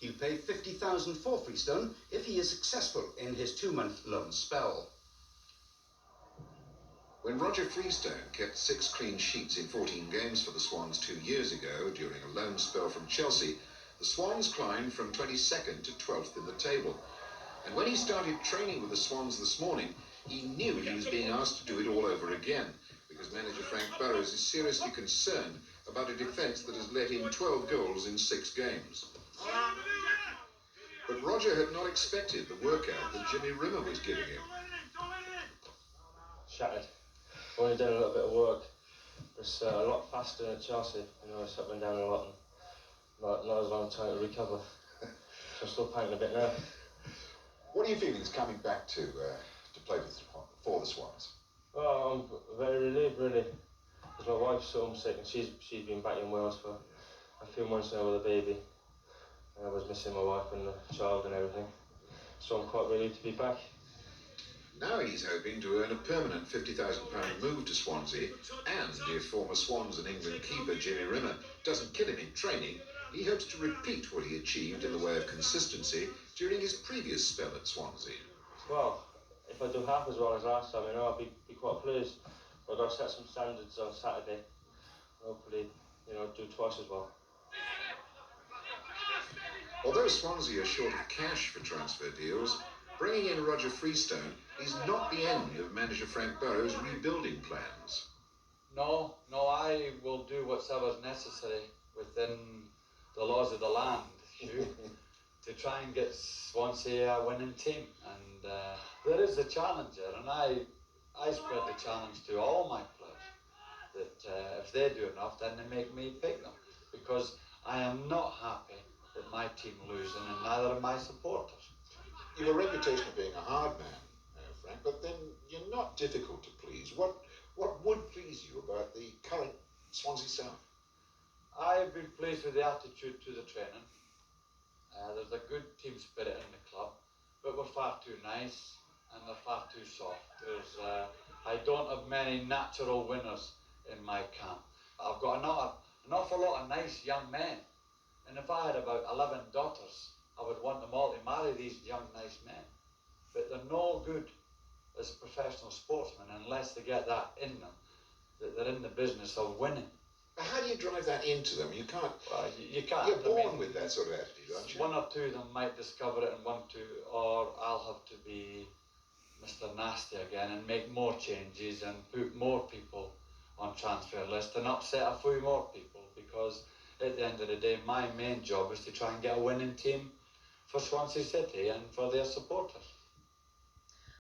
He'll pay $50,000 for Freestone if he is successful in his 2-month loan spell. When Roger Freestone kept 6 clean sheets in 14 games for the Swans 2 years ago during a loan spell from Chelsea, the Swans climbed from 22nd to 12th in the table. And when he started training with the Swans this morning, he knew he was being asked to do it all over again, because manager Frank Burrows is seriously concerned about a defence that has let in 12 goals in 6 games. But Roger had not expected the workout that Jimmy Rimmer was giving him. Shattered. Only done a little bit of work. It's a lot faster than Chelsea. You know, it's up and down a lot, and not as long time to recover. So I'm still painting a bit now. What are your feelings coming back to play for the Swans? Well, I'm very relieved, really, because my wife's so homesick, and she's been back in Wales for a few months now with a baby. I was missing my wife and the child and everything, so I'm quite relieved to be back. Now he's hoping to earn a permanent £50,000 move to Swansea, and if former Swans and England keeper Jimmy Rimmer doesn't kill him in training, he hopes to repeat what he achieved in the way of consistency during his previous spell at Swansea. Well, if I do half as well as last time, I'll be quite pleased. I've got to set some standards on Saturday, and hopefully, do twice as well. Although Swansea are short of cash for transfer deals, bringing in Roger Freestone is not the end of manager Frank Burrows' rebuilding plans. No, I will do whatever's necessary within the laws of the land, Hugh, to try and get Swansea a winning team. And there is a challenger, and I spread the challenge to all my players that if they do enough, then they make me pick them, because I am not happy that my team losing, and neither are my supporters. You have a reputation of being a hard man, Frank, but then you're not difficult to please. What would please you about the current Swansea South? I've been pleased with the attitude to the training. There's a good team spirit in the club, but we're far too nice and they're far too soft. I don't have many natural winners in my camp. I've got an awful lot of nice young men, and if I had about 11 daughters, I would want them all to marry these young, nice men. But they're no good as professional sportsmen unless they get that in them, that they're in the business of winning. But how do you drive that into them? You can't. Well, you can't. You're born with that sort of attitude, aren't you? One or two of them might discover it and want to, or I'll have to be Mr. Nasty again and make more changes and put more people on transfer list and upset a few more people, because at the end of the day, my main job is to try and get a winning team for Swansea City and for their supporters.